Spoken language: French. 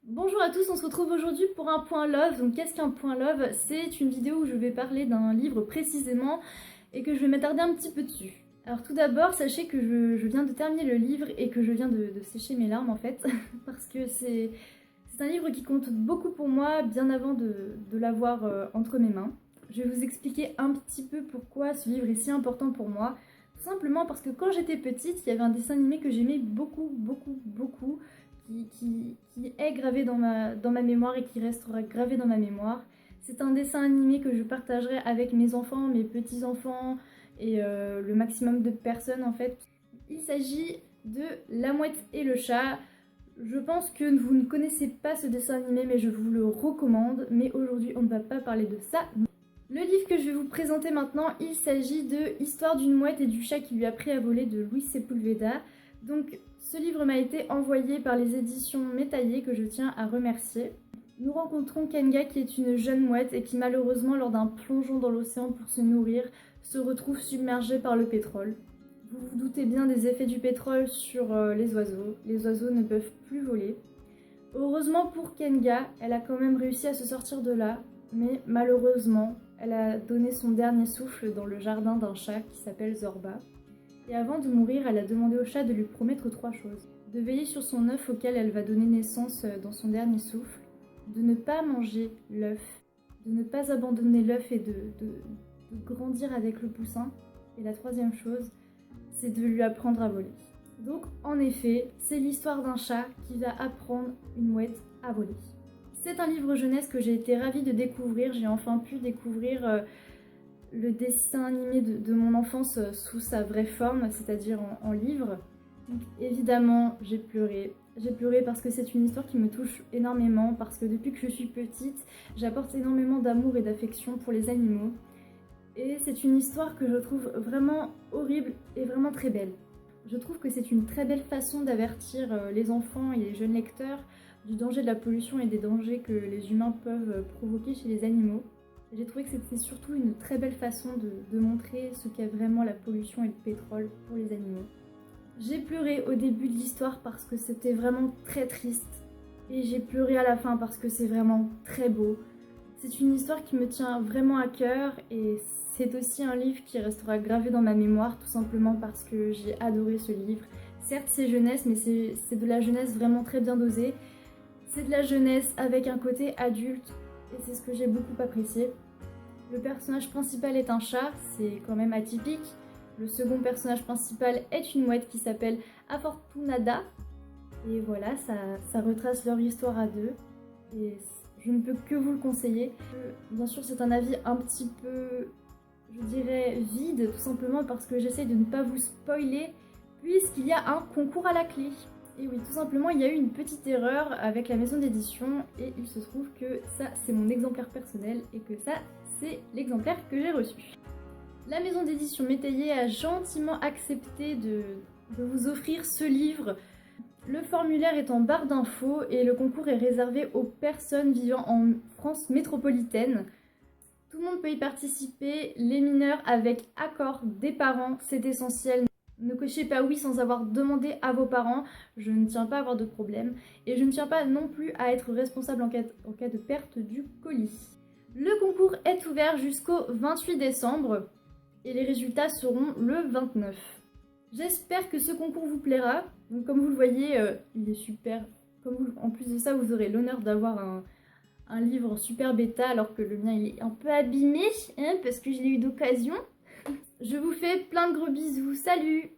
Bonjour à tous, on se retrouve aujourd'hui pour un point love. Donc qu'est-ce qu'un point love? C'est une vidéo où je vais parler d'un livre précisément et que je vais m'attarder un petit peu dessus. Alors tout d'abord, sachez que je viens de terminer le livre et que je viens de sécher mes larmes en fait, parce que c'est un livre qui compte beaucoup pour moi bien avant de l'avoir entre mes mains. Je vais vous expliquer un petit peu pourquoi ce livre est si important pour moi. Tout simplement parce que quand j'étais petite, il y avait un dessin animé que j'aimais beaucoup, qui est gravé dans ma mémoire et qui restera gravé dans ma mémoire. C'est un dessin animé que je partagerai avec mes enfants, mes petits-enfants et le maximum de personnes en fait. Il s'agit de La Mouette et le Chat. Je pense que vous ne connaissez pas ce dessin animé, mais je vous le recommande. Mais aujourd'hui, on ne va pas parler de ça. Le livre que je vais vous présenter maintenant, il s'agit de Histoire d'une mouette et du chat qui lui a appris à voler de Luis Sepulveda. Donc, ce livre m'a été envoyé par les éditions Métaillé que je tiens à remercier. Nous rencontrons Kenga qui est une jeune mouette et qui malheureusement, lors d'un plongeon dans l'océan pour se nourrir, se retrouve submergée par le pétrole. Vous vous doutez bien des effets du pétrole sur les oiseaux. Les oiseaux ne peuvent plus voler. Heureusement pour Kenga, elle a quand même réussi à se sortir de là, mais malheureusement, elle a donné son dernier souffle dans le jardin d'un chat qui s'appelle Zorba. Et avant de mourir, elle a demandé au chat de lui promettre 3 choses. De veiller sur son œuf auquel elle va donner naissance dans son dernier souffle, de ne pas manger l'œuf, de ne pas abandonner l'œuf et de grandir avec le poussin. Et la troisième chose, c'est de lui apprendre à voler. Donc en effet, c'est l'histoire d'un chat qui va apprendre une mouette à voler. C'est un livre jeunesse que j'ai été ravie de découvrir. J'ai enfin pu découvrir le dessin animé de mon enfance sous sa vraie forme, c'est-à-dire en livre. Donc évidemment, j'ai pleuré. J'ai pleuré parce que c'est une histoire qui me touche énormément, parce que depuis que je suis petite, j'apporte énormément d'amour et d'affection pour les animaux. Et c'est une histoire que je trouve vraiment horrible et vraiment très belle. Je trouve que c'est une très belle façon d'avertir les enfants et les jeunes lecteurs du danger de la pollution et des dangers que les humains peuvent provoquer chez les animaux. J'ai trouvé que c'était surtout une très belle façon de montrer ce qu'est vraiment la pollution et le pétrole pour les animaux. J'ai pleuré au début de l'histoire parce que c'était vraiment très triste. Et j'ai pleuré à la fin parce que c'est vraiment très beau. C'est une histoire qui me tient vraiment à cœur et c'est aussi un livre qui restera gravé dans ma mémoire tout simplement parce que j'ai adoré ce livre. Certes c'est jeunesse mais c'est de la jeunesse vraiment très bien dosée. C'est de la jeunesse avec un côté adulte et c'est ce que j'ai beaucoup apprécié. Le personnage principal est un chat, c'est quand même atypique. Le second personnage principal est une mouette qui s'appelle Afortunada. Et voilà, ça retrace leur histoire à deux. Et je ne peux que vous le conseiller. Bien sûr, c'est un avis un petit peu, je dirais, vide, tout simplement parce que j'essaie de ne pas vous spoiler, puisqu'il y a un concours à la clé. Et oui, tout simplement, il y a eu une petite erreur avec la maison d'édition, et il se trouve que ça, c'est mon exemplaire personnel, et que ça, c'est l'exemplaire que j'ai reçu. La maison d'édition Métaillé a gentiment accepté de vous offrir ce livre. Le formulaire est en barre d'infos et le concours est réservé aux personnes vivant en France métropolitaine. Tout le monde peut y participer, les mineurs avec accord des parents, c'est essentiel. Ne cochez pas oui sans avoir demandé à vos parents, je ne tiens pas à avoir de problème. Et je ne tiens pas non plus à être responsable en cas de perte du colis. Le concours est ouvert jusqu'au 28 décembre et les résultats seront le 29. J'espère que ce concours vous plaira. Donc, comme vous le voyez, il est super. En plus de ça, vous aurez l'honneur d'avoir un livre en super bêta, alors que le mien il est un peu abîmé, hein, parce que je l'ai eu d'occasion. Je vous fais plein de gros bisous. Salut!